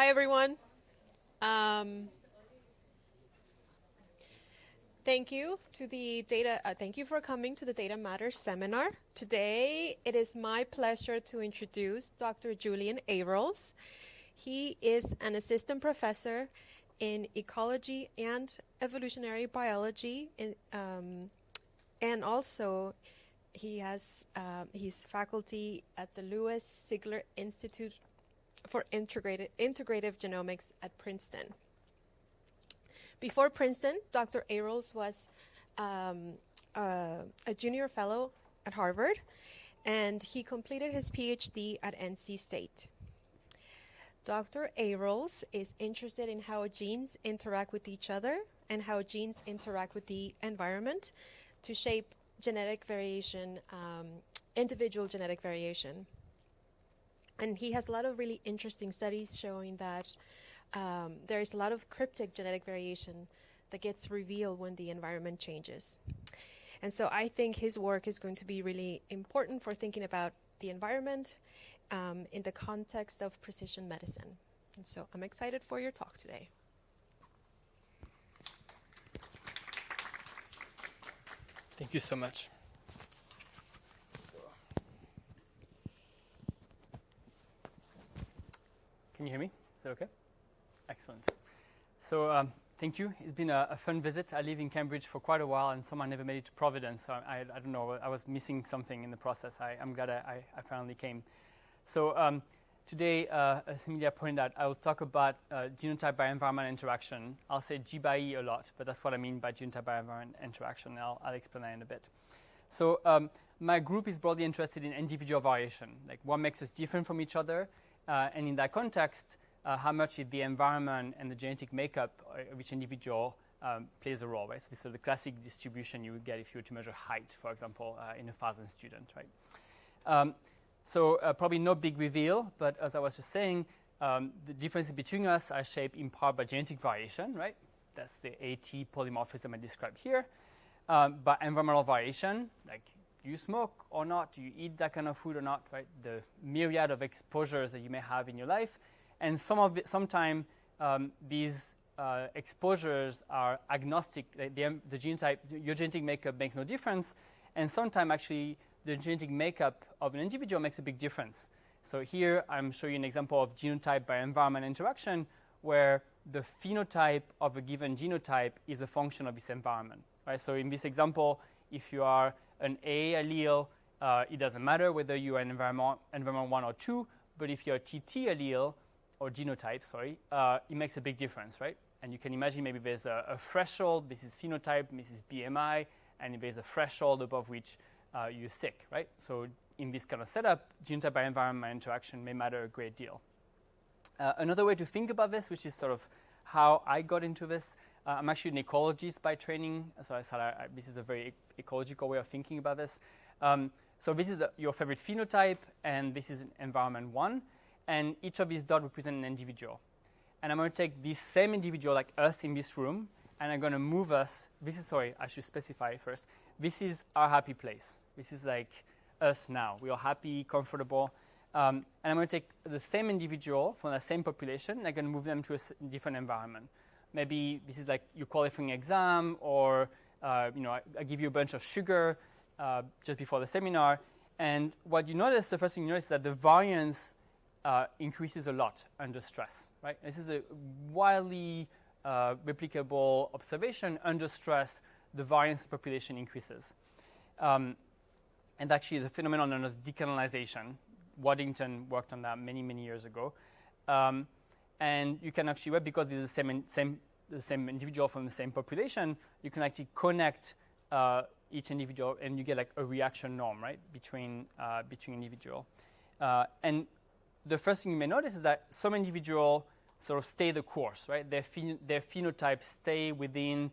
Hi, everyone. Um, Thank you to the data. Thank you for coming to the Data Matters seminar. Today, it is my pleasure to introduce Dr. Julien Ayroles. He is an assistant professor in ecology and evolutionary biology, and also he's faculty at the Lewis-Sigler Institute for Integrative Genomics at Princeton. Before Princeton, Dr. Ayroles was a junior fellow at Harvard, and he completed his Ph.D. at NC State. Dr. Ayroles is interested in how genes interact with each other and how genes interact with the environment to shape genetic variation, individual genetic variation. And he has a lot of really interesting studies showing that there is a lot of cryptic genetic variation that gets revealed when the environment changes. And so I think his work is going to be really important for thinking about the environment in the context of precision medicine. And so I'm excited for your talk today. Thank you so much. Can you hear me? Is that okay? Excellent. So thank you. It's been a fun visit. I live in Cambridge for quite a while, and somehow never made it to Providence. So I don't know. I was missing something in the process. I'm glad I finally came. So today, as Emilia pointed out, I will talk about genotype by environment interaction. I'll say G by E a lot, but that's what I mean by genotype by environment interaction. I'll explain that in a bit. So my group is broadly interested in individual variation, like what makes us different from each other, and in that context, how much the environment and the genetic makeup of each individual plays a role, right? So this is the classic distribution you would get if you were to measure height, for example, in 1,000 students, right? So probably no big reveal, but as I was just saying, the differences between us are shaped in part by genetic variation, right? That's the AT polymorphism I described here. By environmental variation, like do you smoke or not? Do you eat that kind of food or not, right? The myriad of exposures that you may have in your life. And sometimes these exposures are agnostic. The genotype, your genetic makeup makes no difference. And sometimes actually the genetic makeup of an individual makes a big difference. So here I'm showing you an example of genotype by environment interaction where the phenotype of a given genotype is a function of its environment, right? So in this example, if you are an A allele, it doesn't matter whether you are in environment 1 or 2, but if you're a TT allele, or genotype, sorry, it makes a big difference, right? And you can imagine maybe there's a threshold, this is phenotype, this is BMI, and there's a threshold above which you're sick, right? So in this kind of setup, genotype by environment interaction may matter a great deal. Another way to think about this, which is sort of how I got into this, I'm actually an ecologist by training, so I thought this is a very ecological way of thinking about this. So this is your favorite phenotype, and this is environment 1. And each of these dots represent an individual. And I'm going to take this same individual, like us in this room, and I'm going to move us. I should specify first. This is our happy place. This is like us now. We are happy, comfortable. And I'm going to take the same individual from the same population, and I'm going to move them to a different environment. Maybe this is like your qualifying exam, or I give you a bunch of sugar just before the seminar. And what you notice, the first thing you notice is that the variance increases a lot under stress, right? This is a widely replicable observation. Under stress, the variance of population increases. And actually, the phenomenon known as decanalization, Waddington worked on that many, many years ago. And you can actually, because it's the same individual from the same population, you can actually connect each individual, and you get like a reaction norm, right, between individual. And the first thing you may notice is that some individuals sort of stay the course, right? Their phenotype stay within,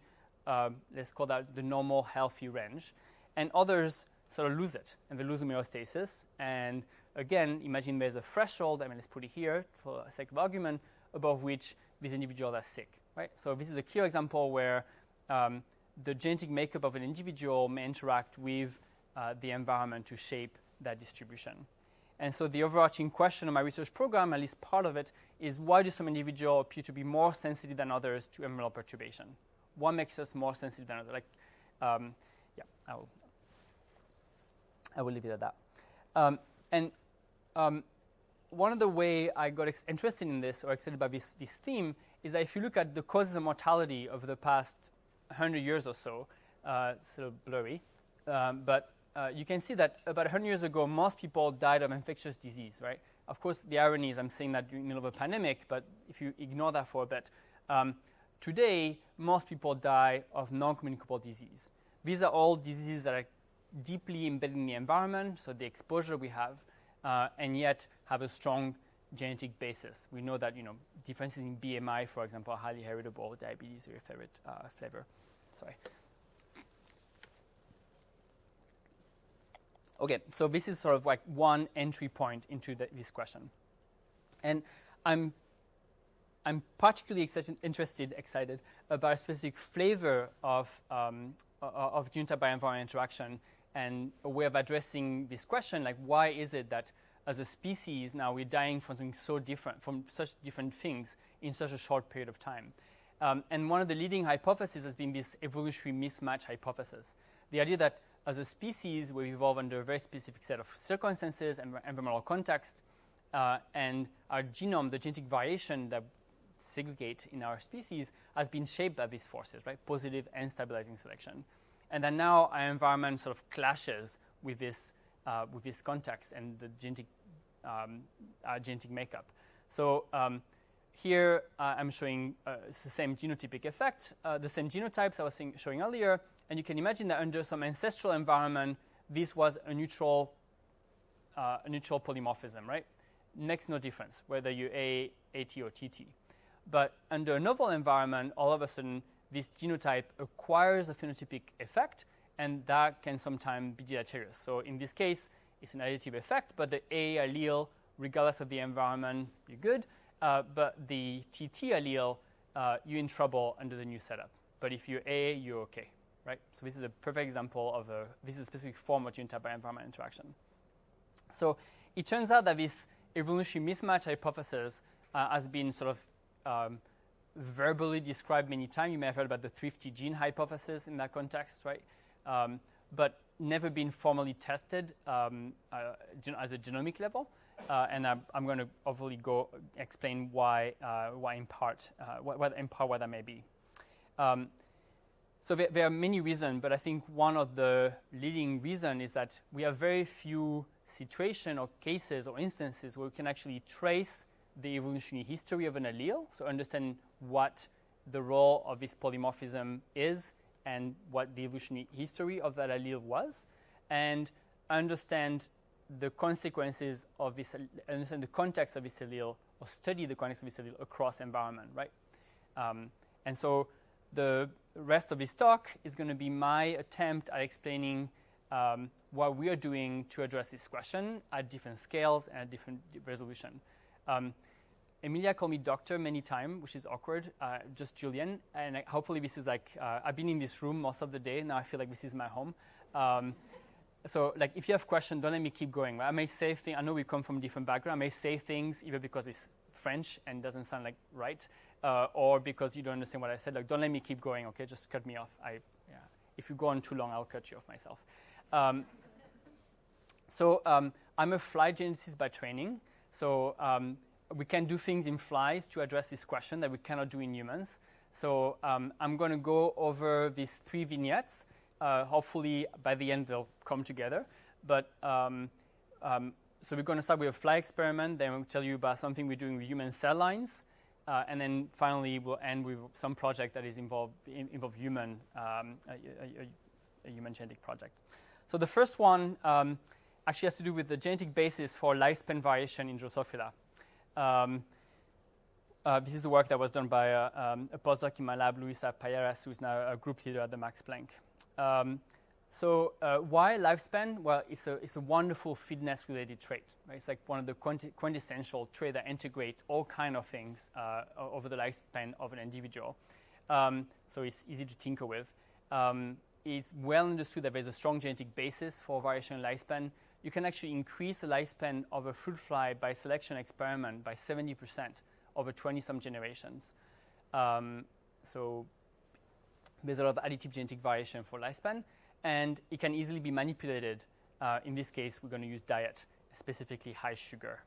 let's call that the normal healthy range. And others sort of lose it, and they lose homeostasis. And again, imagine there's a threshold, let's put it here for the sake of argument, above which these individuals are sick, right? So this is a clear example where the genetic makeup of an individual may interact with the environment to shape that distribution. And so the overarching question of my research program, at least part of it, is why do some individuals appear to be more sensitive than others to environmental perturbation? What makes us more sensitive than others? Yeah, I will leave it at that. One of the way I got interested in this, or excited by this theme, is that if you look at the causes of mortality over the past 100 years or so, it's a little blurry, but you can see that about 100 years ago, most people died of infectious disease, right? Of course, the irony is I'm saying that in the middle of a pandemic, but if you ignore that for a bit, today, most people die of non-communicable disease. These are all diseases that are deeply embedded in the environment, so the exposure we have, and yet have a strong genetic basis. We know that differences in BMI, for example, are highly heritable. Diabetes, your favorite flavor. Sorry. Okay, so this is sort of like one entry point into this question, and I'm particularly excited about a specific flavor of genotype by environment interaction, and a way of addressing this question, like why is it that as a species now we're dying from something so different, from such different things in such a short period of time. And one of the leading hypotheses has been this evolutionary mismatch hypothesis. The idea that as a species we evolve under a very specific set of circumstances and environmental context, and our genome, the genetic variation that segregate in our species, has been shaped by these forces, right? Positive and stabilizing selection. And then now our environment sort of clashes with this context and the genetic makeup. So here I'm showing it's the same genotypic effect, the same genotypes I was showing earlier, and you can imagine that under some ancestral environment, this was a neutral polymorphism, right? Makes no difference whether you're AT or TT. But under a novel environment, all of a sudden, this genotype acquires a phenotypic effect, and that can sometimes be deleterious. So in this case, it's an additive effect, but the A allele, regardless of the environment, you're good. But the TT allele, you're in trouble under the new setup. But if you're A, you're okay, right? So this is a perfect example of this is a specific form of genotype by environment interaction. So it turns out that this evolutionary mismatch hypothesis has been sort of verbally described many times. You may have heard about the thrifty gene hypothesis in that context, right? But never been formally tested at the genomic level. And I'm going to hopefully explain why in part what that may be. So there are many reasons, but I think one of the leading reasons is that we have very few situations or cases or instances where we can actually trace the evolutionary history of an allele, so understand what the role of this polymorphism is and what the evolutionary history of that allele was, and understand the consequences of this, understand the context of this allele, or study the context of this allele across environment, right? And so the rest of this talk is going to be my attempt at explaining what we are doing to address this question at different scales and at different resolution. EMILIA called me doctor many times, which is awkward, just Julien. And hopefully this is like, I've been in this room most of the day. Now I feel like this is my home. So like, if you have questions, don't let me keep going. Right? I may say things, I know we come from different backgrounds. I may say things either because it's French and doesn't sound like right, or because you don't understand what I said. Like, don't let me keep going, okay? Just cut me off. If you go on too long, I'll cut you off myself. I'm a fly geneticist by training. So we can do things in flies to address this question that we cannot do in humans. So I'm going to go over these 3 vignettes. Hopefully, by the end, they'll come together. But so we're going to start with a fly experiment. Then we'll tell you about something we're doing with human cell lines. And then finally, we'll end with some project that is involve human, a human genetic project. So the first one actually has to do with the genetic basis for lifespan variation in Drosophila. This is the work that was done by a postdoc in my lab, Lewis-Sigler, who is now a group leader at the Max Planck. Why lifespan? Well, it's a wonderful fitness-related trait. Right? It's like one of the quintessential traits that integrate all kind of things over the lifespan of an individual. So it's easy to tinker with. It's well understood that there's a strong genetic basis for variation in lifespan. you can actually increase the lifespan of a fruit fly by selection experiment by 70% over 20-some generations. So there's a lot of additive genetic variation for lifespan, and it can easily be manipulated. In this case, we're going to use diet, specifically high sugar.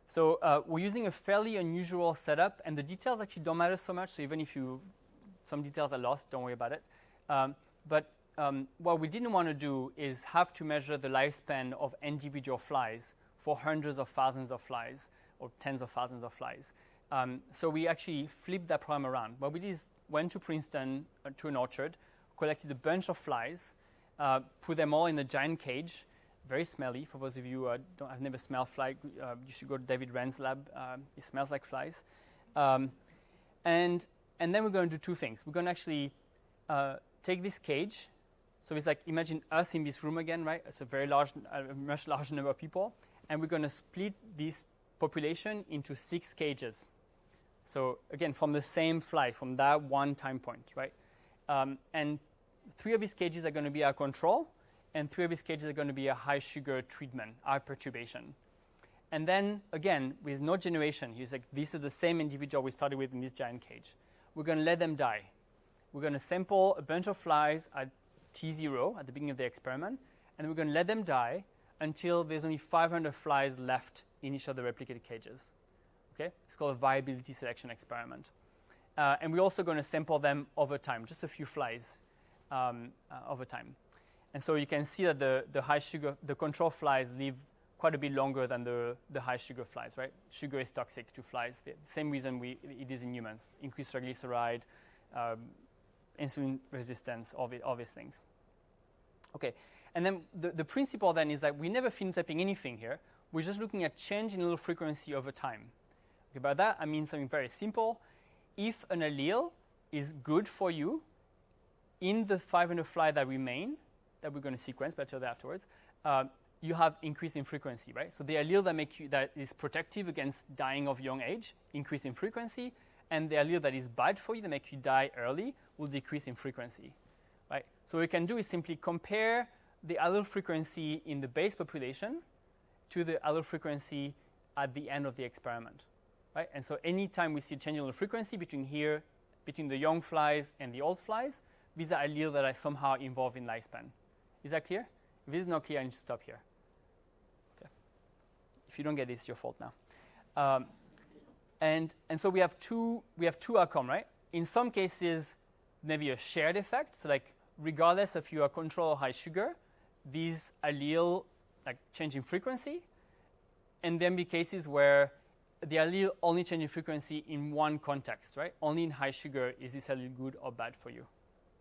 So we're using a fairly unusual setup, and the details actually don't matter so much. So even if some details are lost, don't worry about it. But what we didn't want to do is have to measure the lifespan of individual flies for hundreds of thousands of flies or tens of thousands of flies. So we actually flipped that problem around. What we did is went to Princeton, to an orchard, collected a bunch of flies, put them all in a giant cage, very smelly. For those of you who have never smelled fly, you should go to David Wren's lab. It smells like flies. And then we're going to do two things. We're going to actually take this cage. So it's like, imagine us in this room again, right? It's a very large, much larger number of people. And we're going to split this population into 6 cages. So again, from the same fly, from that one time point, right? And 3 of these cages are going to be our control, and 3 of these cages are going to be a high sugar treatment, our perturbation. And then, again, with no generation, he's like, this is the same individual we started with in this giant cage. We're going to let them die. We're going to sample a bunch of flies at T0 at the beginning of the experiment, and we're going to let them die until there's only 500 flies left in each of the replicated cages. Okay? It's called a viability selection experiment. And we're also going to sample them over time, just a few flies over time. And so you can see that the high sugar, the control flies live quite a bit longer than the high sugar flies, right? Sugar is toxic to flies. The same reason it is in humans. Increased triglyceride, insulin resistance, all these things. Okay, and then the principle then is that we're never phenotyping anything here. We're just looking at change in allele frequency over time. Okay, by that, I mean something very simple. If an allele is good for you in the 500 fly that remain, that we're going to sequence, but I'll tell you that afterwards, you have increase in frequency, right? So the allele that is protective against dying of young age, increase in frequency, and the allele that is bad for you, that make you die early, will decrease in frequency, right? So what we can do is simply compare the allele frequency in the base population to the allele frequency at the end of the experiment, right? And so anytime we see a change in allele frequency between the young flies and the old flies, these are alleles that are somehow involved in lifespan. Is that clear? If this is not clear, I need to stop here. Okay. If you don't get this, it's your fault now. And so we have two outcomes, right? In some cases, maybe a shared effect. So like regardless if you are control or high sugar, these allele like change in frequency. And then be cases where the allele only change in frequency in one context, right? Only in high sugar is this allele good or bad for you.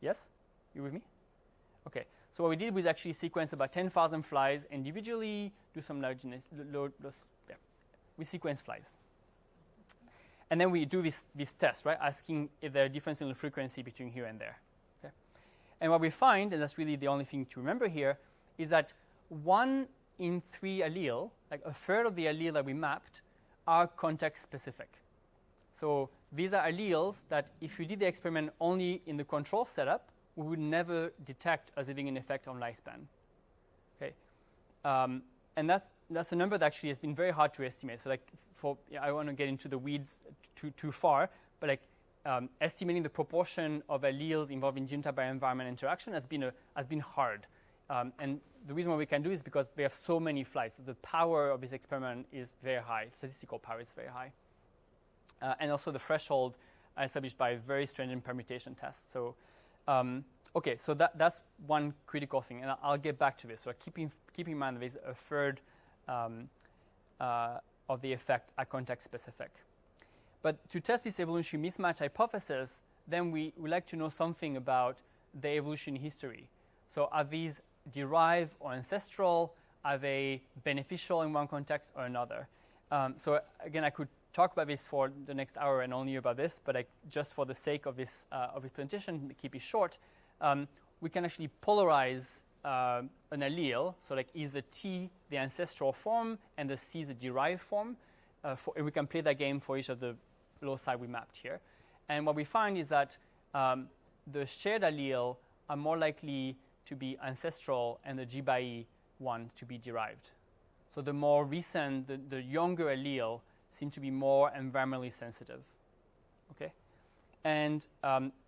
Yes? You with me? Okay. So what we did was actually sequence about 10,000 flies individually, do some we sequence flies. And then we do this test, right? Asking if there are differences in the frequency between here and there. Okay? And what we find, and that's really the only thing to remember here, is that 1 in 3 allele, like a third of the allele that we mapped, are context specific. So these are alleles that if you did the experiment only in the control setup, we would never detect as having an effect on lifespan. Okay, and that's a number that actually has been very hard to estimate. So like I want to get into the weeds too far, but like estimating the proportion of alleles involved in genotype by environment interaction has been hard. And the reason why we can do it is because we have so many flies. So the power of this experiment is very high. Statistical power is very high. And also the threshold established by very stringent permutation tests. So, okay, so that's one critical thing, and I'll get back to this. So keep in mind there's a third of the effect are context specific. But to test this evolutionary mismatch hypothesis, then we would like to know something about the evolution history. So are these derived or ancestral? Are they beneficial in one context or another? So again, I could talk about this for the next hour and only about this, but just for the sake of this presentation, keep it short, we can actually polarize an allele. So like is the T the ancestral form and the C the derived form? And we can play that game for each of the loci we mapped here. And what we find is that the shared allele are more likely to be ancestral, and the G by E one to be derived. So the more recent, the younger allele seem to be more environmentally sensitive. Okay, and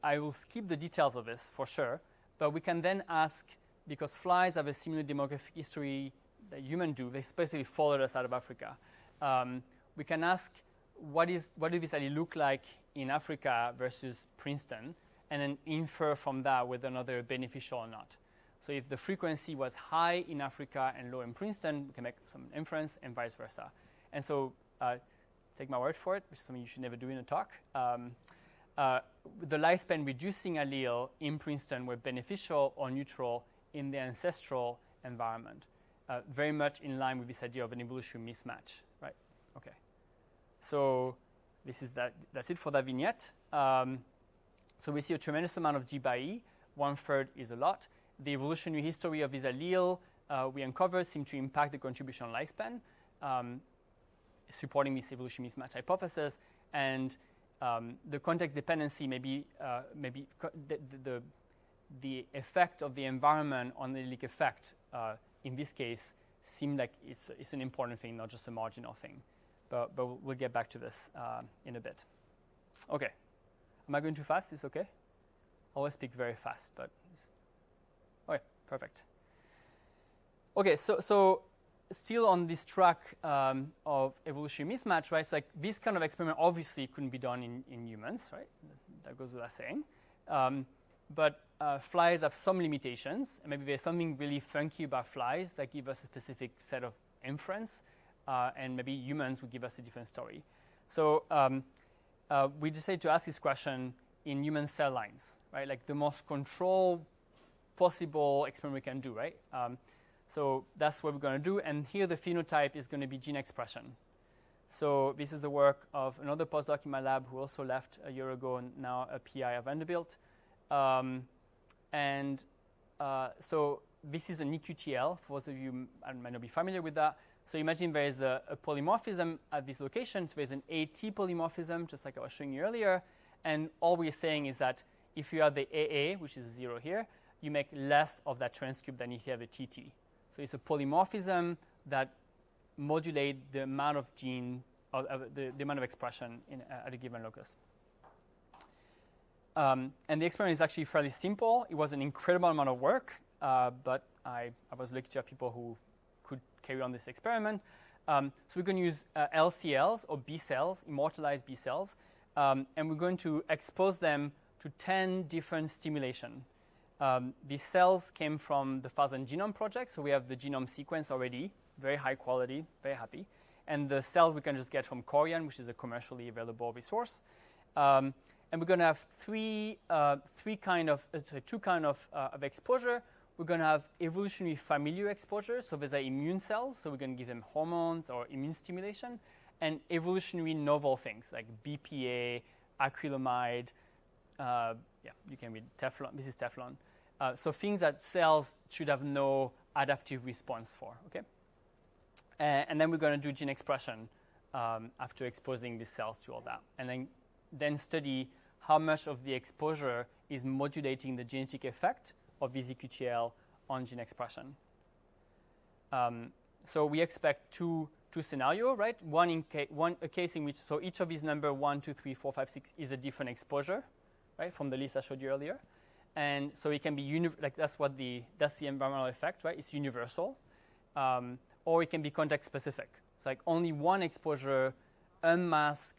I will skip the details of this for sure, but we can then ask, because flies have a similar demographic history that humans do, they especially followed us out of Africa. We can ask, what do these allele look like in Africa versus Princeton, and then infer from that whether or not they're beneficial or not. So if the frequency was high in Africa and low in Princeton, we can make some inference, and vice versa. And so take my word for it, which is something you should never do in a talk. The lifespan reducing allele in Princeton were beneficial or neutral in the ancestral environment, very much in line with this idea of an evolutionary mismatch, right? Okay. So that's it for that vignette. So we see a tremendous amount of G by E. 1/3 is a lot. The evolutionary history of this allele we uncovered seemed to impact the contribution lifespan, supporting this evolutionary mismatch hypothesis. And the context dependency may be the effect of the environment on the allelic effect, in this case, seemed like it's an important thing, not just a marginal thing. But we'll get back to this in a bit. Okay. Am I going too fast? Is okay? I always speak very fast, but okay, perfect. Okay, so still on this track of evolutionary mismatch, right? It's like this kind of experiment obviously couldn't be done in humans, right? That goes without saying. But flies have some limitations, and maybe there's something really funky about flies that give us a specific set of inference, and maybe humans would give us a different story. So we decided to ask this question in human cell lines, right? Like the most controlled possible experiment we can do, right? So that's what we're going to do. And here the phenotype is going to be gene expression. So this is the work of another postdoc in my lab who also left a year ago and now a PI at Vanderbilt. So this is an EQTL. For those of you who might not be familiar with that. So imagine there is a polymorphism at this location. So there's an AT polymorphism, just like I was showing you earlier. And all we're saying is that if you have the AA, which is 0 here, you make less of that transcript than if you have a TT. So it's a polymorphism that modulates the amount of gene, the amount of expression at a given locus. And the experiment is actually fairly simple. It was an incredible amount of work, but I was lucky to have people who could carry on this experiment. So we're going to use LCLs or B cells, immortalized B cells, and we're going to expose them to 10 different stimulation. These cells came from the 1000 Genome Project, so we have the genome sequence already, very high quality, very happy. And the cells we can just get from Corian, which is a commercially available resource. And we're going to have two kind of exposure. We're going to have evolutionary familiar exposure, so these are immune cells, so we're going to give them hormones or immune stimulation, and evolutionary novel things like BPA, acrylamide, you can read Teflon. This is Teflon. So things that cells should have no adaptive response for, okay? And then we're going to do gene expression after exposing these cells to all that. And then study how much of the exposure is modulating the genetic effect of this EQTL on gene expression. So we expect two scenarios, right? A case in which, so each of these number 1, 2, 3, 4, 5, 6 is a different exposure, right, from the list I showed you earlier. And so it can be, that's the environmental effect, right? It's universal. Or it can be context specific. It's like only one exposure unmask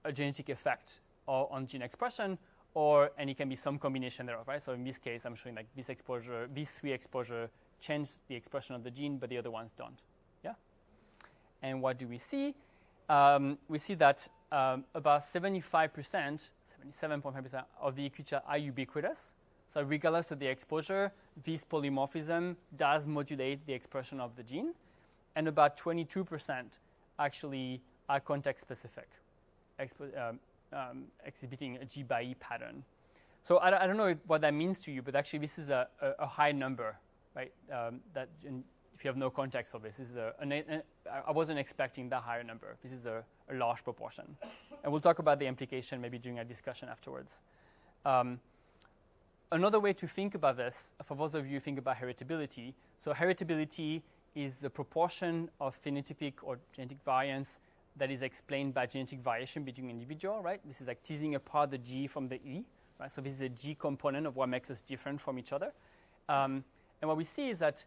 a genetic effect on gene expression, and it can be some combination thereof, right? So in this case, I'm showing like this exposure, these 3 exposure change the expression of the gene, but the other ones don't, yeah? And what do we see? We see that about 77.5% of the EQTL are ubiquitous. So regardless of the exposure, this polymorphism does modulate the expression of the gene. And about 22% actually are context-specific, exhibiting a G by E pattern. So I don't know what that means to you, but actually this is a high number, right? That if you have no context for this is I wasn't expecting that higher number. This is a large proportion. And we'll talk about the implication maybe during our discussion afterwards. another way to think about this, for those of you who think about heritability, so heritability is the proportion of phenotypic or genetic variance that is explained by genetic variation between individuals, right? This is like teasing apart the G from the E, right? So this is a G component of what makes us different from each other. And what we see is that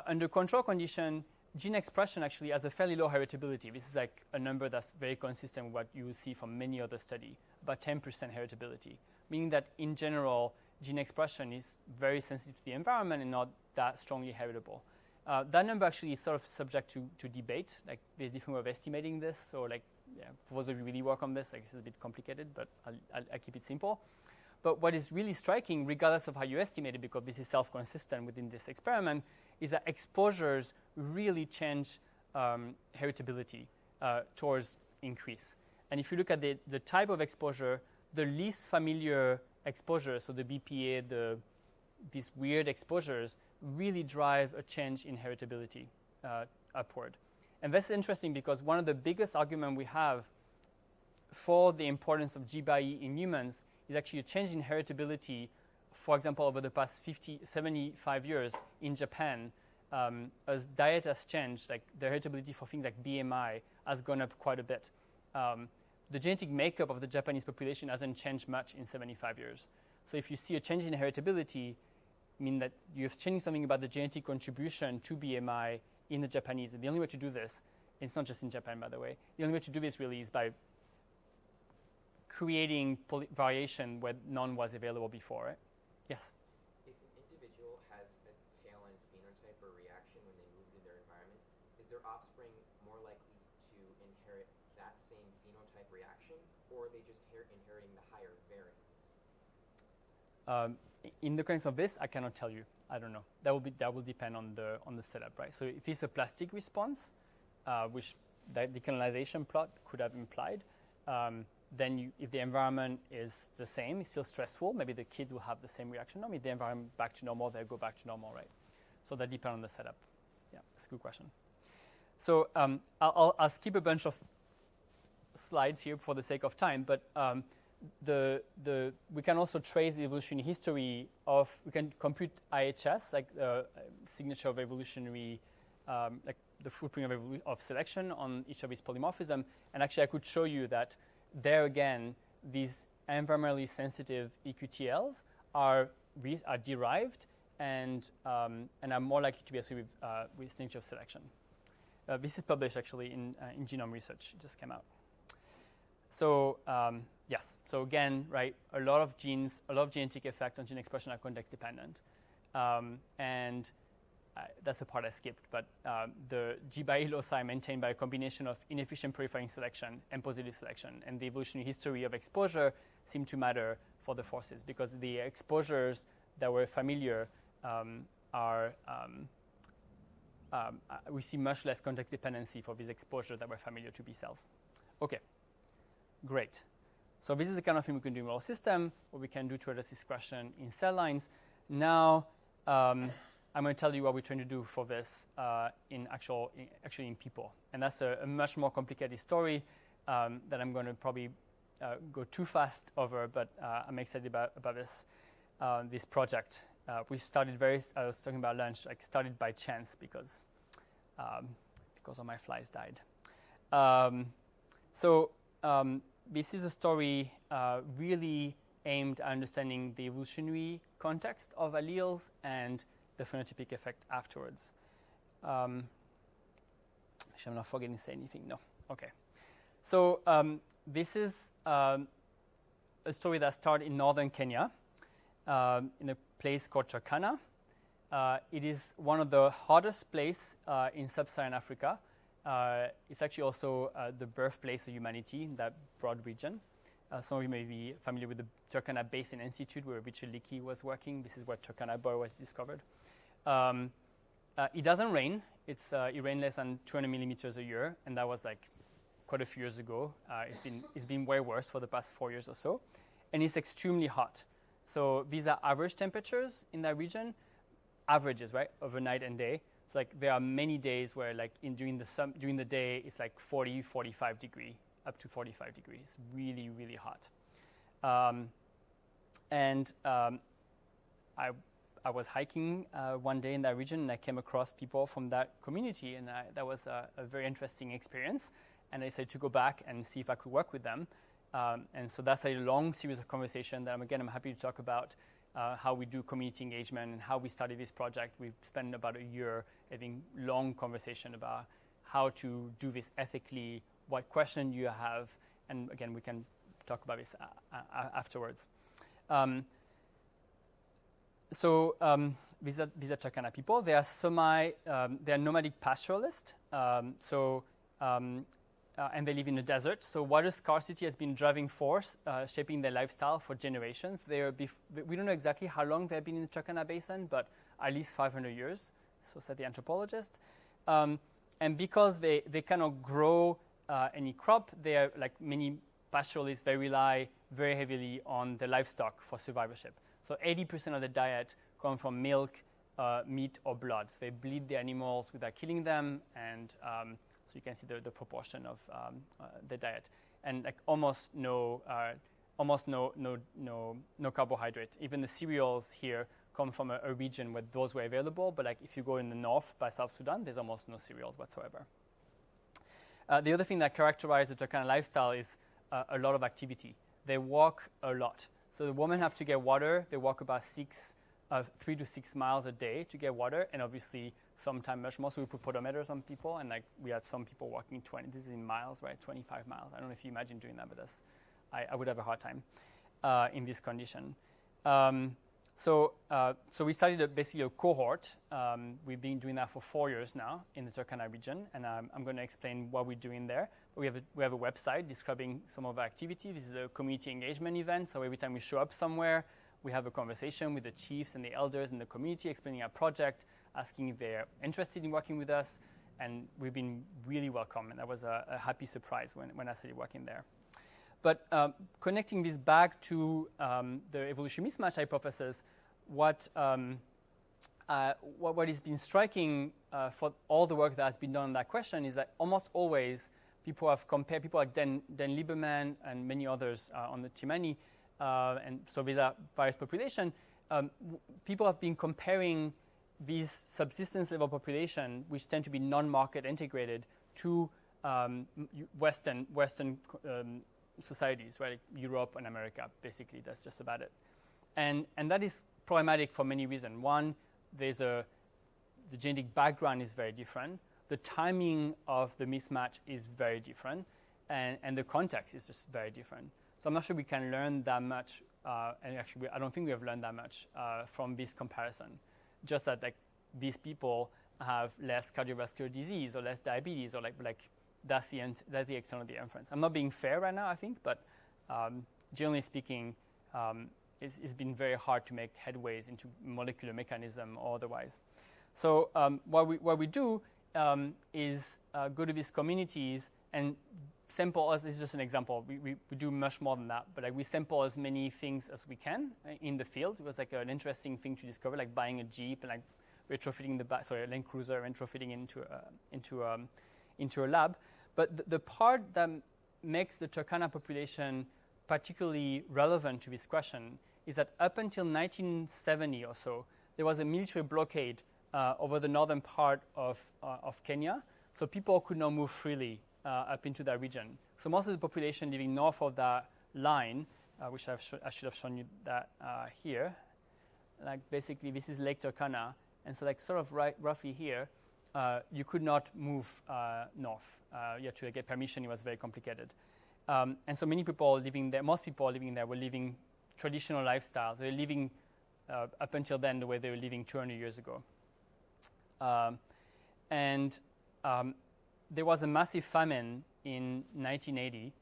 under control condition, gene expression actually has a fairly low heritability. This is like a number that's very consistent with what you will see from many other studies, about 10% heritability, meaning that in general, gene expression is very sensitive to the environment and not that strongly heritable. That number actually is sort of subject to debate. Like there's different way of estimating this. So like, yeah, for those of you who really work on this, like this is a bit complicated, but I'll keep it simple. But what is really striking, regardless of how you estimate it, because this is self-consistent within this experiment, is that exposures really change heritability towards increase. And if you look at the type of exposure, the least familiar exposure, so the BPA, these weird exposures, really drive a change in heritability upward. And that's interesting because one of the biggest arguments we have for the importance of G by E in humans is actually a change in heritability. For example, over the past 75 years in Japan, as diet has changed, like the heritability for things like BMI has gone up quite a bit. The genetic makeup of the Japanese population hasn't changed much in 75 years. So if you see a change in heritability, mean that you're changing something about the genetic contribution to BMI in the Japanese. And the only way to do this, it's not just in Japan, by the way, the only way to do this really is by creating variation where none was available before. Right? Yes? If an individual has a tail-end phenotype or reaction when they move to their environment, is their offspring more likely to inherit that same phenotype reaction, or are they just inheriting the higher variance? In the case of this, I cannot tell you. I don't know. That will depend on the setup, right? So if it's a plastic response, which the decolonization plot could have implied, then if the environment is the same, it's still stressful, maybe the kids will have the same reaction. Or if the environment back to normal, they'll go back to normal, right? So that depends on the setup. Yeah, that's a good question. So I'll skip a bunch of slides here for the sake of time, but we can also trace the evolutionary history of, we can compute IHS, like the signature of evolutionary, like the footprint of selection on each of these polymorphism. And actually I could show you that there again, these environmentally sensitive EQTLs are derived and are more likely to be associated with signature of selection. This is published actually in Genome Research, it just came out. So yes, so again, right, a lot of genetic effect on gene expression are context dependent. And that's the part I skipped, but the G by E loci are maintained by a combination of inefficient proliferating selection and positive selection. And the evolutionary history of exposure seem to matter for the forces because the exposures that were familiar we see much less context dependency for these exposures that were familiar to B cells. Okay, great. So this is the kind of thing we can do in our system, what we can do to address this question in cell lines. Now, I'm going to tell you what we're trying to do for this actually in people. And that's a much more complicated story that I'm going to probably go too fast over, but I'm excited about this project. We started I was talking about lunch, like started by chance because all my flies died. This is a story really aimed at understanding the evolutionary context of alleles and the phenotypic effect afterwards. Actually, I'm not forgetting to say anything. No. Okay. So this is a story that started in northern Kenya, in a place called Turkana. It is one of the hottest places in sub-Saharan Africa. It's actually also the birthplace of humanity in that broad region. Some of you may be familiar with the Turkana Basin Institute where Richard Leakey was working. This is where Turkana Boy was discovered. It doesn't rain. It rained less than 200 millimeters a year, and that was like quite a few years ago. It's been way worse for the past 4 years or so. And it's extremely hot. So these are average temperatures in that region, averages, right, overnight and day. So like there are many days where like during the day it's like 40, 45 degrees, up to 45 degrees. Really, really hot. I was hiking one day in that region, and I came across people from that community, and that was a very interesting experience. And I decided to go back and see if I could work with them. And so that's a long series of conversation that I'm happy to talk about how we do community engagement and how we started this project. We've spent about a year having long conversation about how to do this ethically, what question you have, and again, we can talk about this afterwards. So these are Turkana people. They are they are nomadic pastoralists. And they live in the desert. So water scarcity has been driving force, shaping their lifestyle for generations. We don't know exactly how long they've been in the Turkana Basin, but at least 500 years, so said the anthropologist. And because they cannot grow any crop, they are like many pastoralists, they rely very heavily on the livestock for survivorship. So 80% of the diet comes from milk, meat, or blood. They bleed the animals without killing them, and so you can see the proportion of the diet, and like almost no carbohydrate. Even the cereals here come from a region where those were available, but like if you go in the north by South Sudan, there's almost no cereals whatsoever. The other thing that characterizes the Turkana lifestyle is a lot of activity. They walk a lot. So the women have to get water. They walk about 3 to 6 miles a day to get water, and obviously sometimes much more. So we put pedometers on people, and like we had some people walking 20. This is in miles, right? 25 miles. I don't know if you imagine doing that, but I would have a hard time in this condition. So we started basically a cohort. We've been doing that for 4 years now in the Turkana region, and I'm going to explain what we're doing there. But we have a website describing some of our activity. This is a community engagement event, so every time we show up somewhere, we have a conversation with the chiefs and the elders in the community, explaining our project, asking if they're interested in working with us, and we've been really welcome, and that was a happy surprise when I started working there. But connecting this back to the evolutionary mismatch hypothesis, what has been striking for all the work that has been done on that question is that almost always people have compared, people like Dan Lieberman and many others on the Chimani, and so with our various population, people have been comparing these subsistence level population, which tend to be non-market integrated, to Western societies, right? Like Europe and America, basically. That's just about it. And that is problematic for many reasons. One, the genetic background is very different. The timing of the mismatch is very different. And the context is just very different. So I'm not sure we can learn that much. And actually, I don't think we have learned that much from this comparison. Just that like these people have less cardiovascular disease or less diabetes, or like that's the extent of the inference. I'm not being fair right now, I think, but generally speaking, it's been very hard to make headways into molecular mechanism or otherwise. So what we do is go to these communities and sample us. This is just an example. We do much more than that, but like we sample as many things as we can in the field. It was like an interesting thing to discover, like buying a Jeep and like retrofitting a Land Cruiser, retrofitting into a lab. But the part that makes the Turkana population particularly relevant to this question is that up until 1970 or so, there was a military blockade over the northern part of Kenya, so people could not move freely up into that region. So most of the population living north of that line, which I should have shown you that here, like basically this is Lake Turkana, and so like sort of roughly here, you could not move north. You had to get permission. It was very complicated. And so many people living there, most people living there were living traditional lifestyles. They were living up until then the way they were living 200 years ago. And there was a massive famine in 1980.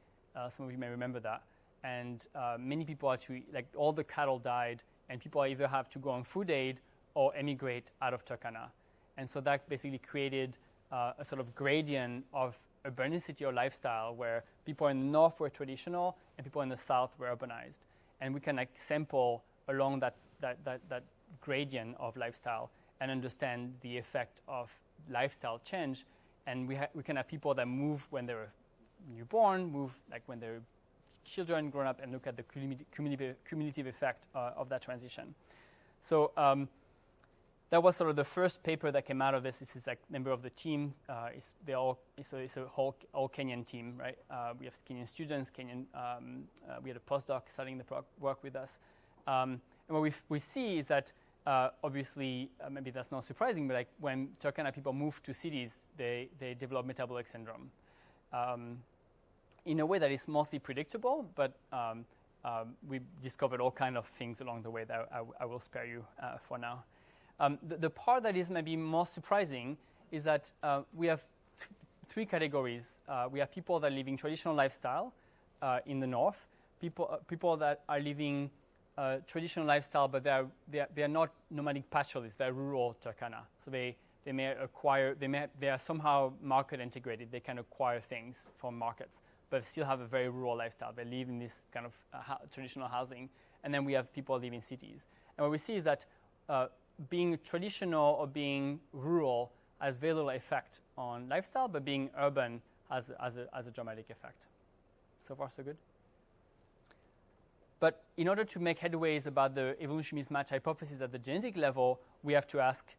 Some of you may remember that. And many people actually, like all the cattle died, and people either have to go on food aid or emigrate out of Turkana. And so that basically created a sort of gradient of urbanicity or lifestyle where people in the north were traditional and people in the south were urbanized. And we can like sample along that gradient of lifestyle and understand the effect of lifestyle change. And we can have people that move when they were newborn, move like when they were children grown up, and look at the cumulative effect of that transition. So that was sort of the first paper that came out of this. This is like member of the team. It's a whole all Kenyan team, right? We have Kenyan students, we had a postdoc studying the work with us. And what we see is that obviously, maybe that's not surprising, but like when Turkana people move to cities, they develop metabolic syndrome in a way that is mostly predictable, but we discovered all kinds of things along the way that I will spare you for now. The part that is maybe more surprising is that we have three categories. We have people that are living traditional lifestyle in the north, people that are living traditional lifestyle, but they are not nomadic pastoralists. They're rural Turkana. So they are somehow market integrated. They can acquire things from markets, but still have a very rural lifestyle. They live in this kind of traditional housing. And then we have people live in cities. And what we see is that being traditional or being rural has very little effect on lifestyle, but being urban has a dramatic effect. So far, so good. But in order to make headways about the evolution mismatch hypothesis at the genetic level, we have to ask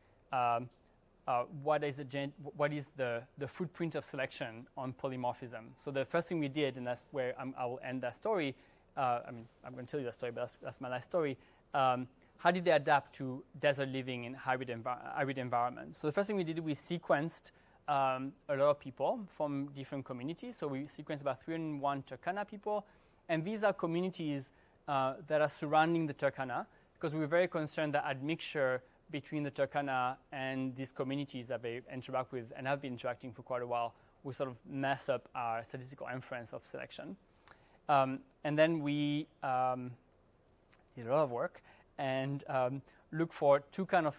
what is the footprint of selection on polymorphism. So the first thing we did, and that's where I will end that story. I'm going to tell you that story, but that's my last story. How did they adapt to desert living in hybrid environments? So the first thing we did, we sequenced a lot of people from different communities. So we sequenced about 301 Turkana people. And these are communities that are surrounding the Turkana, because we were very concerned that admixture between the Turkana and these communities that they interact with and have been interacting for quite a while will sort of mess up our statistical inference of selection. And then we did a lot of work and look for two kind of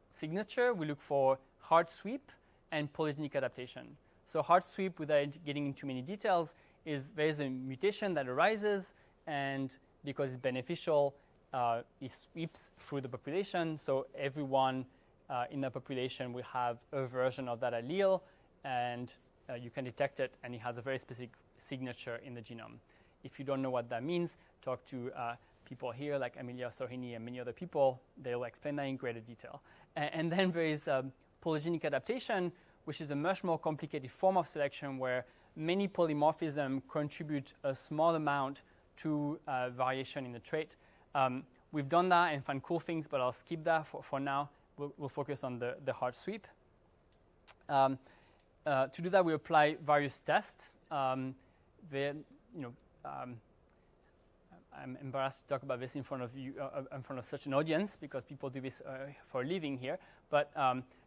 signature. We look for hard sweep and polygenic adaptation. So hard sweep, without getting into many details, is there is a mutation that arises, and because it's beneficial, it sweeps through the population. So everyone in the population will have a version of that allele, and you can detect it, and it has a very specific signature in the genome. If you don't know what that means, talk to people here like EMILIA, Sohini, and many other people. They'll explain that in greater detail. And then there is polygenic adaptation, which is a much more complicated form of selection where many polymorphisms contribute a small amount to variation in the trait. We've done that and found cool things, but I'll skip that for now. We'll focus on the hard sweep. To do that, we apply various tests. I'm embarrassed to talk about this in front of you, in front of such an audience, because people do this for a living here. But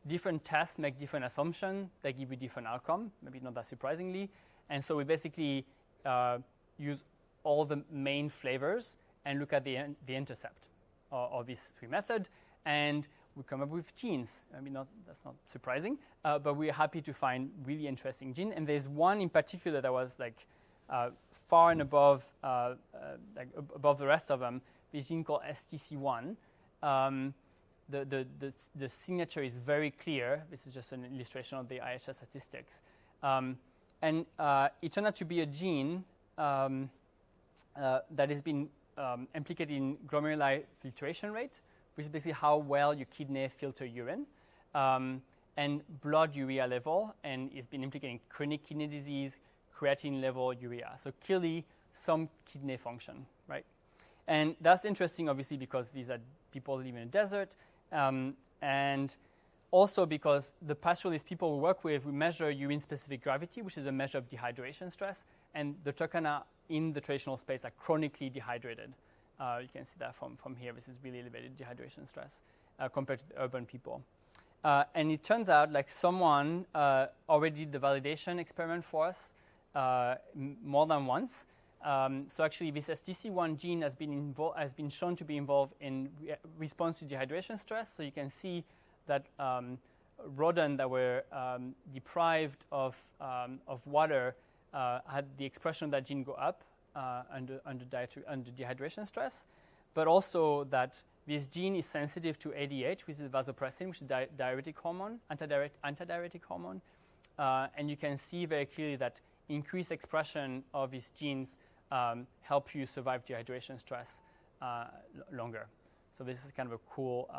different tests make different assumptions. They give you different outcome, maybe not that surprisingly. And so we basically use all the main flavors and look at the intercept of these three methods. And we come up with genes. I mean, that's not surprising, but we're happy to find really interesting genes. And there's one in particular that was like far and above, above the rest of them. This gene called STC1. The signature is very clear. This is just an illustration of the IHS statistics. And it turned out to be a gene that has been implicated in glomerular filtration rate, which is basically how well your kidney filter urine, and blood urea level, and it's been implicated in chronic kidney disease, creatine level, urea. So clearly some kidney function, right? And that's interesting, obviously, because these are people who live in a desert, and also because the pastoralist people we work with, we measure urine-specific gravity, which is a measure of dehydration stress, and the Turkana in the traditional space are chronically dehydrated. You can see that from here. This is really elevated dehydration stress compared to the urban people. And it turns out like someone already did the validation experiment for us more than once. So actually, this STC1 gene has been shown to be involved in response to dehydration stress. So you can see that rodents that were deprived of water had the expression of that gene go up under dehydration stress, but also that this gene is sensitive to ADH, which is vasopressin, which is diuretic hormone, antidiuretic hormone, and you can see very clearly that increased expression of these genes help you survive dehydration stress longer. So this is kind of a cool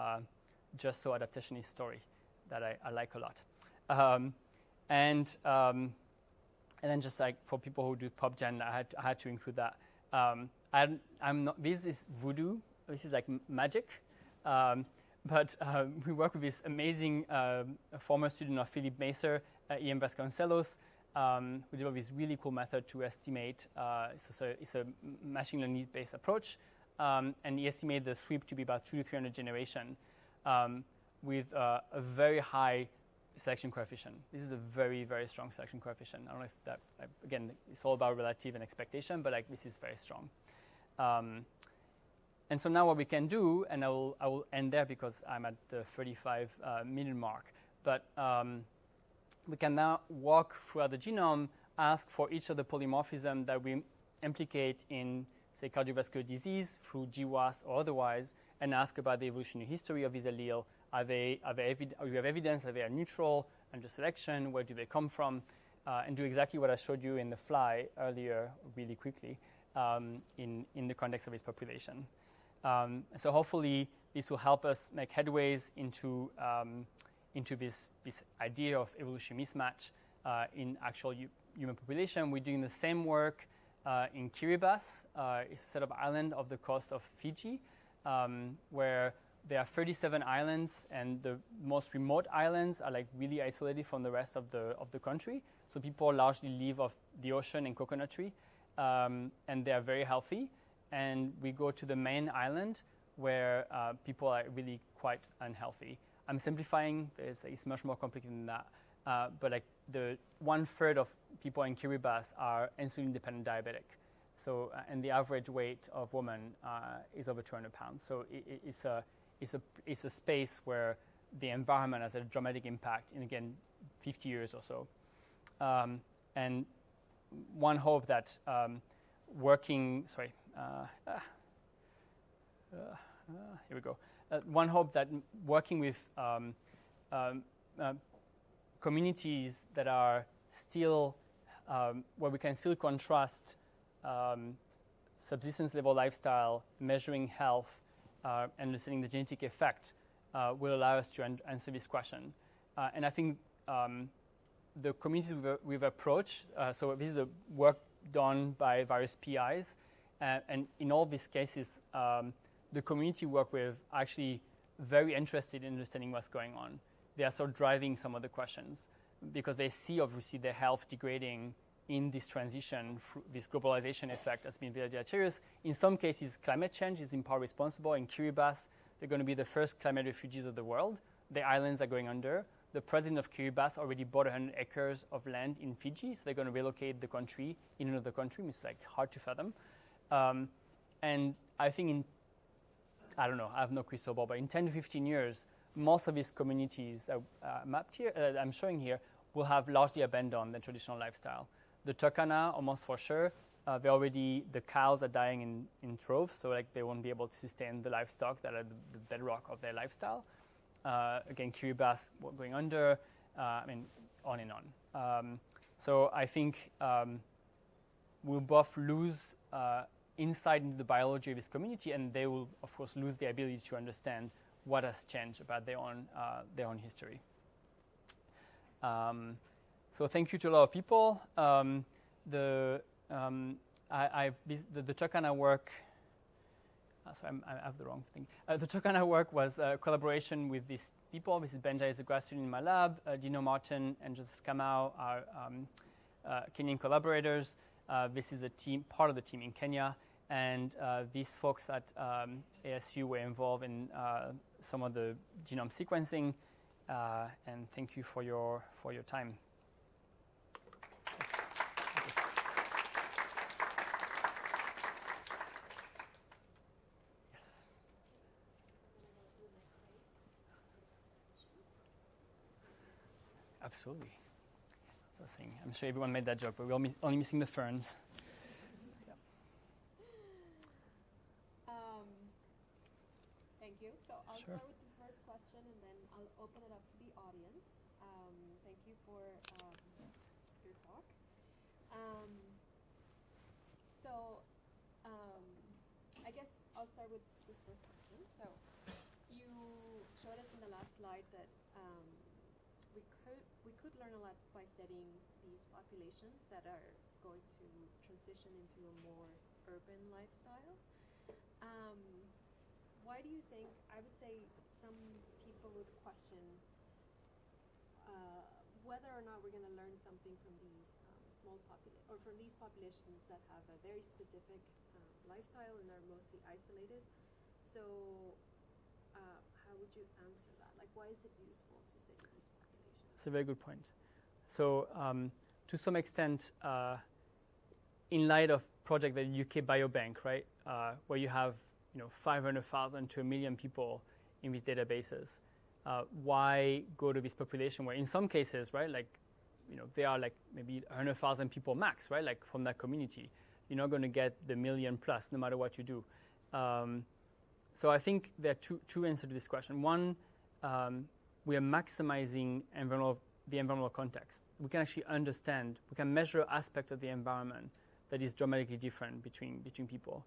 just so adaptationist story that I like a lot. And then just like for people who do PopGen, I had to include that. I'm not. This is voodoo. This is like magic. But we work with this amazing former student of Philip Macer, Ian Vasconcelos, who developed this really cool method to estimate. It's a machine learning-based approach, and he estimated the sweep to be about 200 to 300 generation, with a very high selection coefficient. This is a very, very strong selection coefficient. I don't know if that, again, it's all about relative and expectation, but like this is very strong. And so now what we can do, and I will end there because I'm at the 35-minute mark, but we can now walk throughout the genome, ask for each of the polymorphism that we implicate in, say, cardiovascular disease through GWAS or otherwise, and ask about the evolutionary history of these allele. We have evidence that they are neutral under selection? Where do they come from? And do exactly what I showed you in the fly earlier really quickly in the context of this population. So hopefully this will help us make headways into this idea of evolutionary mismatch in actual human population. We're doing the same work in Kiribati, a set of island off the coast of Fiji, where there are 37 islands, and the most remote islands are like really isolated from the rest of the country. So people largely live off the ocean and coconut tree, and they are very healthy. And we go to the main island where people are really quite unhealthy. I'm simplifying. It's much more complicated than that. But like the 1/3 of people in Kiribati are insulin-dependent diabetic. So and the average weight of women is over 200 pounds. So it's a space where the environment has a dramatic impact in, again, 50 years or so. And one hope that here we go. One hope that working with communities that are still, where we can still contrast subsistence level lifestyle, measuring health, understanding the genetic effect, will allow us to answer this question. And I think the communities we've approached, so this is a work done by various PIs, and in all these cases, the community we work with are actually very interested in understanding what's going on. They are sort of driving some of the questions because they see obviously their health degrading in this transition, this globalization effect has been very deleterious. In some cases, climate change is in part responsible. In Kiribati, they're going to be the first climate refugees of the world. The islands are going under. The president of Kiribati already bought 100 acres of land in Fiji, so they're going to relocate the country in another country. It's like hard to fathom. And I think I don't know, I have no crystal ball, but in 10 to 15 years, most of these communities mapped here, I'm showing here, will have largely abandoned the traditional lifestyle. The Turkana, almost for sure, the cows are dying in droves, so like they won't be able to sustain the livestock that are the bedrock of their lifestyle. Again, Kiribati going under, on and on. So I think we'll both lose insight into the biology of this community, and they will, of course, lose the ability to understand what has changed about their own history. So thank you to a lot of people. The Turkana work. Sorry, I have the wrong thing. The Turkana work was a collaboration with these people. This is Benja, is a grad student in my lab. Dino Martin and Joseph Kamau are Kenyan collaborators. This is a team, part of the team in Kenya, and these folks at ASU were involved in some of the genome sequencing. And thank you for your time. Absolutely. That's the thing. I'm sure everyone made that joke, but we're only missing the ferns. Yeah. Thank you. So I'll Sure. start with the first question, and then I'll open it up to the audience. Thank you for your talk. I guess I'll start with this first question. So, you showed us in the last slide that we could learn a lot by studying these populations that are going to transition into a more urban lifestyle. Why do you think, I would say some people would question whether or not we're going to learn something from these from these populations that have a very specific lifestyle and are mostly isolated. So how would you answer that? Like, why is it useful to study these populations? That's a very good point. So to some extent, in light of project like UK Biobank, right, where you have 500,000 to 1 million people in these databases, why go to this population where in some cases, right, like, there are like maybe 100,000 people max, right, like from that community. You're not going to get the million plus no matter what you do. So I think there are two answers to this question. One, we are maximizing the environmental context. We can actually understand, we can measure aspects of the environment that is dramatically different between people.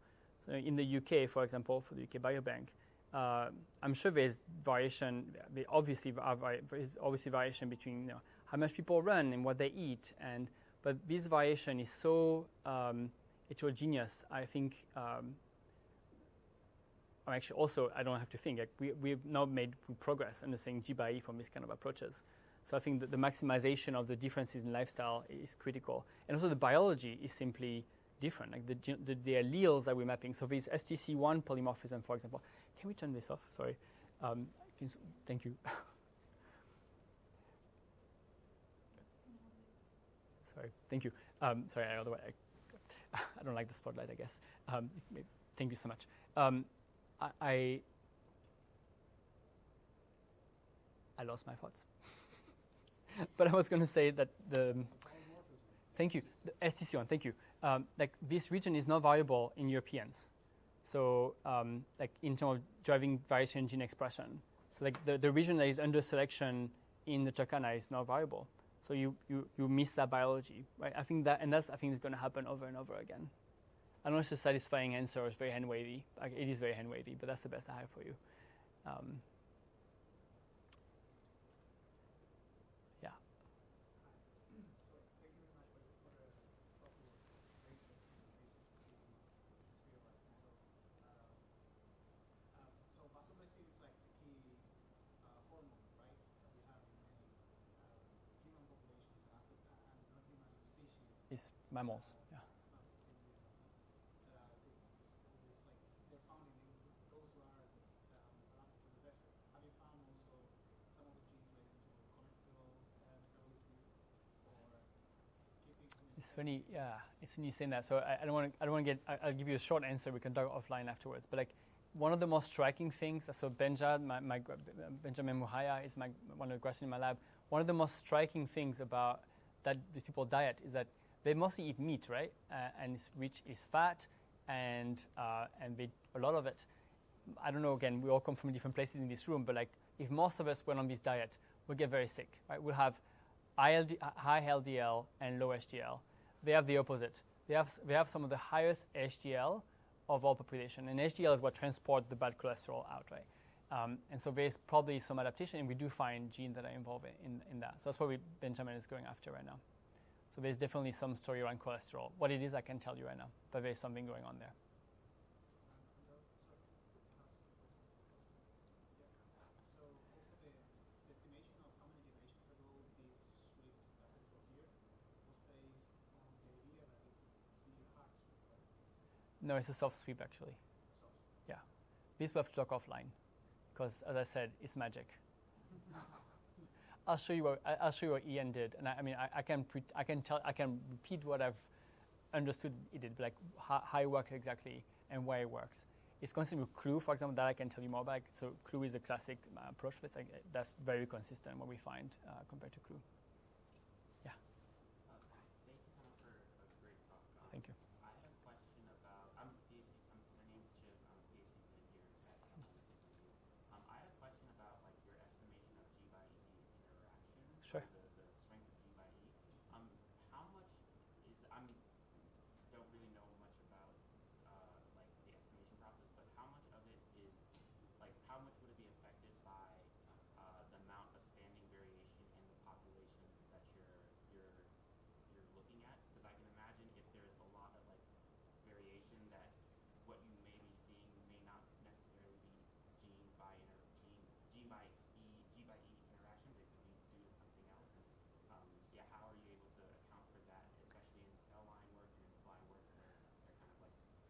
So in the UK, for example, for the UK Biobank, I'm sure there's variation. There is obviously variation between how much people run and what they eat, but this variation is so heterogeneous. I think actually also I don't have to think. Like we've now made progress understanding G by E from these kind of approaches. So I think that the maximization of the differences in lifestyle is critical, and also the biology is simply different. Like the alleles that we're mapping. So this STC1 polymorphism, for example. Can we turn this off? Sorry. Thank you. Sorry. Thank you. Sorry. Otherwise, I don't like the spotlight, I guess. Thank you so much. I lost my thoughts. But I was going to say that thank you. The STC1. Thank you. Like this region is not variable in Europeans. So like in terms of driving variation in gene expression. So like the region that is under selection in the Turkana is not variable. So you miss that biology, right? I think is going to happen over and over again. I don't know if it's a satisfying answer or it's very hand wavy. It is very hand wavy, but that's the best I have for you. Yeah. It's mammals. Yeah. It's funny, yeah. It's funny you saying that. So I don't want to get. I'll give you a short answer. We can talk offline afterwards. But like one of the most striking things. So Benjamin Muhaya is one of the graduates in my lab. One of the most striking things about that these people diet is that they mostly eat meat, right? And it's rich is fat, and a lot of it. I don't know. Again, we all come from different places in this room, but like if most of us went on this diet, we'll get very sick, right? We'll have high LDL and low HDL. They have the opposite. They have some of the highest HDL of all population, and HDL is what transports the bad cholesterol out, right? And so there's probably some adaptation, and we do find genes that are involved in that. So that's what Benjamin is going after right now. So there's definitely some story around cholesterol. What it is, I can't tell you right now, but there's something going on there. No, it's a soft sweep actually. Yeah, this we'll have to talk offline, because as I said, it's magic. I'll show you what Ian did, and I can repeat what I've understood it did, like how it works exactly and why it works. It's consistent with CLUE, for example, that I can tell you more about. So CLUE is a classic approach. That's very consistent what we find compared to CLUE. Yeah. Thank you so much for a great talk. Thank you. I had a question about, my name is Chip, I'm a PhD student here at UCSD. I had a question about like your estimation of G by E interaction. Sure. The strength of G by E. How much is, don't really know much about like the estimation process, but how much of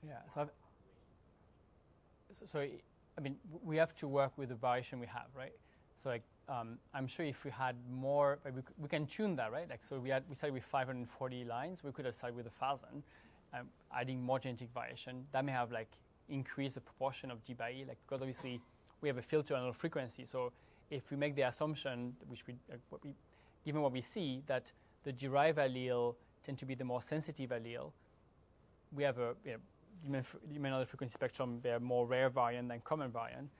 Yeah. So I mean, we have to work with the variation we have, right? So like, I'm sure if we had more, like we can tune that, right? Like, so we started with 540 lines. We could have started with 1,000, adding more genetic variation. That may have like increased the proportion of G by E, like because obviously we have a filter on the frequency. So if we make the assumption, which given what we see, that the derived allele tend to be the more sensitive allele, we have a you may know the frequency spectrum, they're more rare variant than common variant.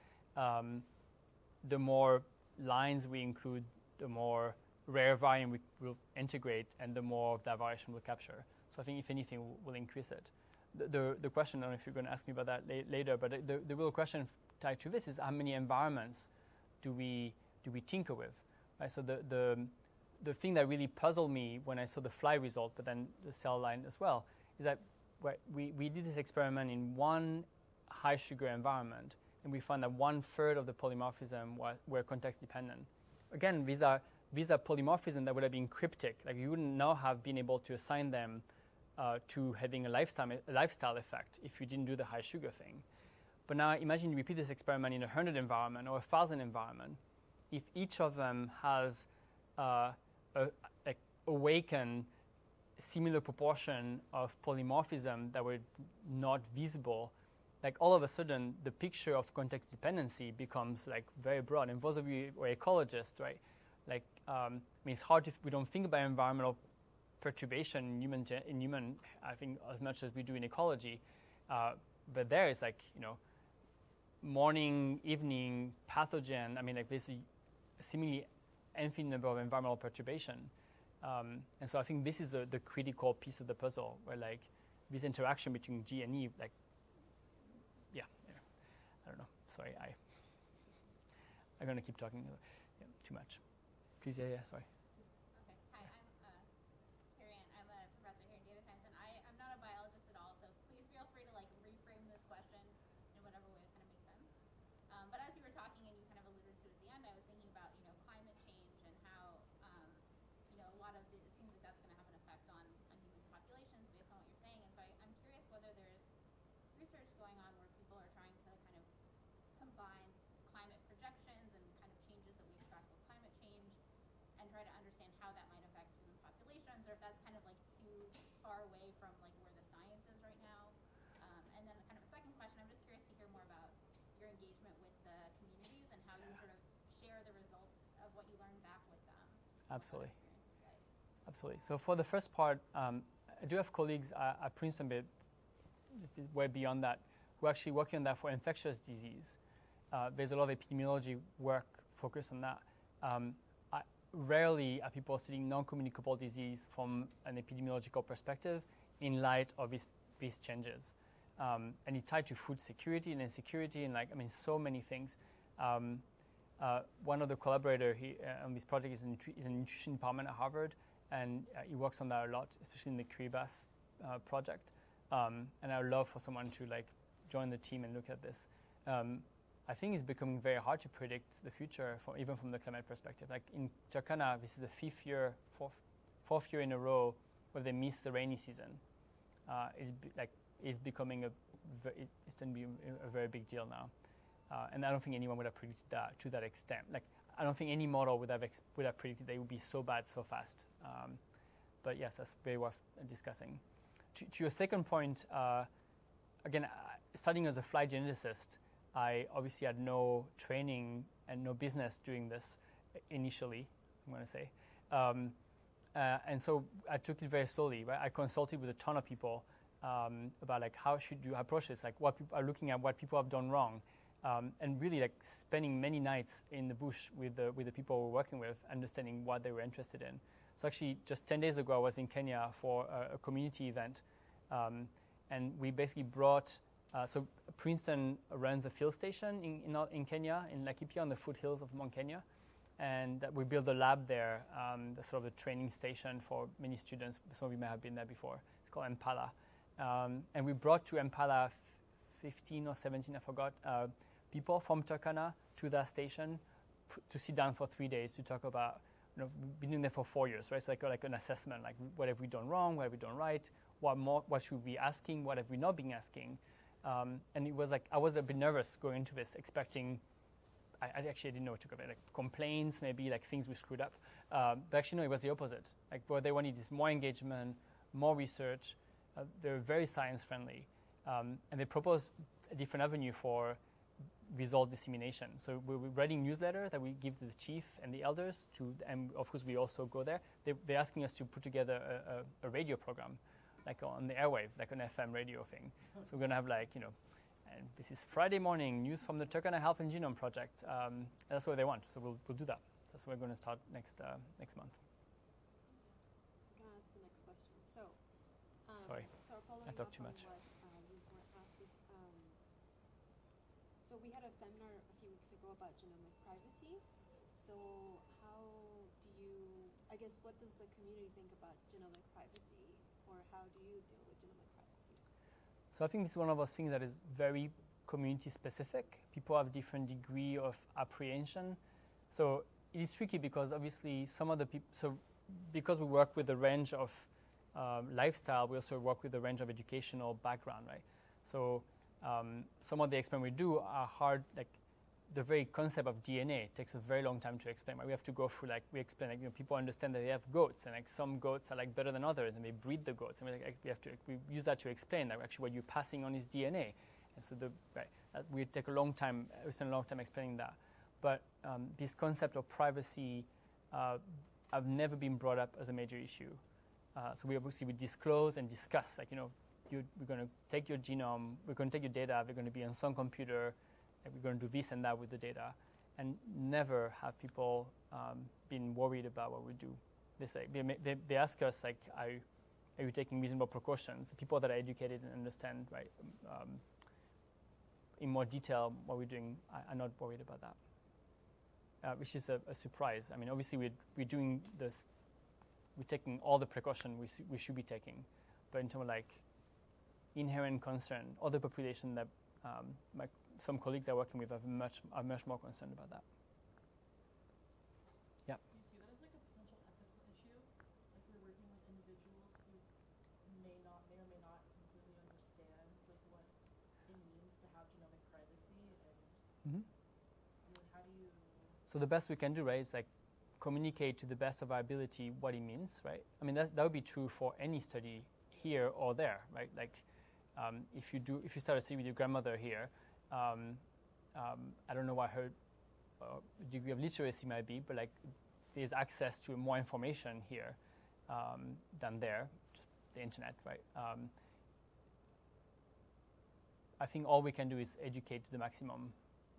The more lines we include, the more rare variant we will integrate, and the more of that variation we'll capture. So I think, if anything, we'll increase it. The question, I don't know if you're going to ask me about that later, but the real question tied to this is how many environments do we tinker with? Right? So the thing that really puzzled me when I saw the fly result, but then the cell line as well, is that we did this experiment in one high sugar environment, and we found that 1/3 of the polymorphism were context dependent. Again, these are polymorphisms that would have been cryptic. Like, you wouldn't now have been able to assign them to having a lifestyle effect if you didn't do the high sugar thing. But now imagine you repeat this experiment in 100 environment or 1,000 environment. If each of them has awakened similar proportion of polymorphism that were not visible, like all of a sudden the picture of context dependency becomes like very broad. And those of you who are ecologists, right, like I mean, it's hard if we don't think about environmental perturbation in human, I think, as much as we do in ecology. But there is like, morning, evening, pathogen. I mean, like there's a seemingly infinite number of environmental perturbation. And so I think this is the critical piece of the puzzle, where like this interaction between G and E, like, I don't know. Sorry, I'm going to keep talking too much. Please, sorry. Okay. Hi, I'm Carrie Ann. I'm a professor here in data science, and I'm not a biologist at all, so please feel free to like reframe this question in whatever way that kind of makes sense. But as you were talking and you kind of alluded to at the end, I was thinking about climate change and how a lot of it seems like that's going to have an effect on human populations based on what you're saying. And so I'm curious whether there's research going on where people are trying to kind of combine climate projections and kind of changes that we extract with climate change and try to understand how that might affect human populations, or if that's kind of like too far away from like where the science is right now. And then kind of a second question, I'm just curious to hear more about your engagement with the communities and how you sort of share the results of what you learn back with them. Absolutely. Absolutely. So for the first part, I do have colleagues at Princeton, but way beyond that, who are actually working on that for infectious disease. There's a lot of epidemiology work focused on that. Rarely are people studying non-communicable disease from an epidemiological perspective in light of these changes. And it's tied to food security and insecurity and so many things. One of the collaborators on this project is in the nutrition department at Harvard, and he works on that a lot, especially in the Kiribati project. And I would love for someone to join the team and look at this. I think it's becoming very hard to predict the future, even from the climate perspective. Like in Turkana, this is the fourth year in a row where they missed the rainy season. It's becoming it's going to be a very big deal now. And I don't think anyone would have predicted that to that extent. Like, I don't think any model would have predicted they would be so bad so fast. But yes, that's very worth discussing. To your second point, again, studying as a fly geneticist, I obviously had no training and no business doing this initially, I'm going to say. And so I took it very slowly. Right? I consulted with a ton of people about how should you approach this, what people are looking at, what people have done wrong. And really spending many nights in the bush with the people we're working with, understanding what they were interested in. So actually, just 10 days ago, I was in Kenya for a community event, and we basically brought. So Princeton runs a field station in Kenya, in Laikipia, on the foothills of Mount Kenya, and we built a lab there, that's sort of a training station for many students. Some of you may have been there before. It's called Impala, and we brought to Impala 15 or 17, I forgot, people from Turkana to that station to sit down for 3 days to talk about, we've been doing there for 4 years, right? So like an assessment, what have we done wrong, what have we done right, what should we be asking, what have we not been asking. And it was like, I was a bit nervous going into this, expecting, I actually didn't know what to go about, like complaints, maybe like things we screwed up. But actually, no, it was the opposite. Like what they wanted is more engagement, more research. They're very science-friendly. And they proposed a different avenue for result dissemination. So we're writing newsletter that we give to the chief and the elders, and of course we also go there. They're asking us to put together a radio program, like on the airwave, like an FM radio thing. So we're going to have like, and this is Friday morning, news from the Turkana Health and Genome Project. That's what they want, so we'll do that. So that's what we're going to start next month. I'm going to ask the next question. So, Sorry, following I talk up too on much. what you were asked was, so we had a seminar a few weeks ago about genomic privacy. So how do you, I guess, what does the community think about genomic privacy, or how do you deal with genomic privacy? So I think this is one of those things that is very community specific. People have different degree of apprehension. So it is tricky because obviously some of the people, so because we work with a range of lifestyle, we also work with a range of educational background, right? So some of the experiments we do are hard, like the very concept of DNA takes a very long time to explain. Right? We have to go through, like, we explain, like, people understand that they have goats, and like some goats are like better than others, and they breed the goats. And we use that to explain that actually what you're passing on is DNA. And so we take a long time, we spend a long time explaining that. But this concept of privacy have never been brought up as a major issue. So we disclose and discuss, like, we're going to take your genome, we're going to take your data, we're going to be on some computer, and we're going to do this and that with the data, and never have people been worried about what we do. They say, they ask us, like, are you taking reasonable precautions? The people that are educated and understand, right, in more detail what we're doing are not worried about that, which is a surprise. I mean, obviously we're doing this, we're taking all the precaution we should be taking, but in terms of like inherent concern, other population that some colleagues are working with are much more concerned about that. Yeah. Do you see that as like a potential ethical issue? Like we're working with individuals who may or may not completely understand like what it means to have genomic privacy, and I mean, how do you? So the best we can do, right, is like communicate to the best of our ability what it means, right? I mean, that would be true for any study here or there, right? Like, if you start a study with your grandmother here, I don't know what her degree of literacy might be, but like, there's access to more information here than there, just the internet, right? I think all we can do is educate to the maximum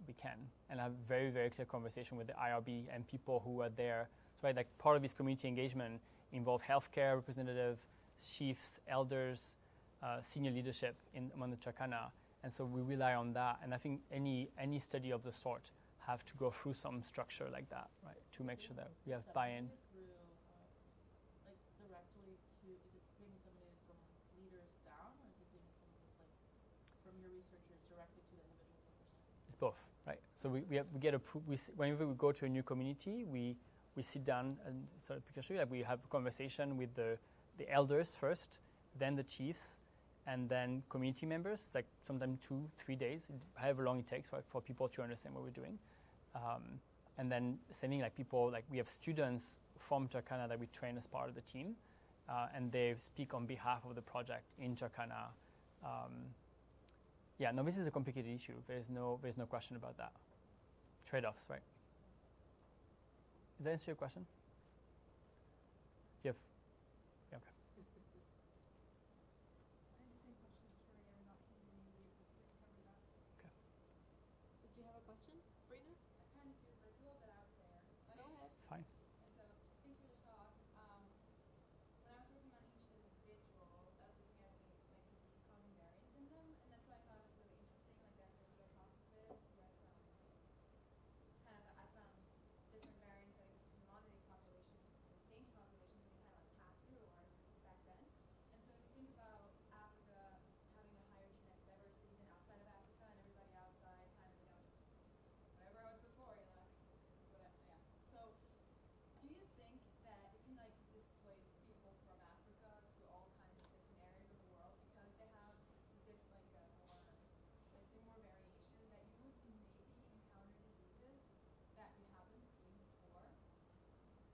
we can, and have very, very clear conversation with the IRB and people who are there. So, right, like, part of this community engagement involve healthcare representative, chiefs, elders, senior leadership among the Turkana, and so we rely on that. And I think any study of the sort have to go through some structure like that, right, to make sure that we have buy-in. Through, like directly to, is it being disseminated from leaders down, or is it being disseminated like from your researchers directly to the individuals that they're sending? It's both, right? So we get whenever we go to a new community, we sit down and sort of like we have a conversation with the elders first, then the chiefs, and then community members. It's like sometimes 2-3 days, however long it takes, right, for people to understand what we're doing. And then same thing, like people, like we have students from Turkana that we train as part of the team, and they speak on behalf of the project in Turkana. Yeah, no, this is a complicated issue. There's no question about that. Trade-offs, right? Does that answer your question?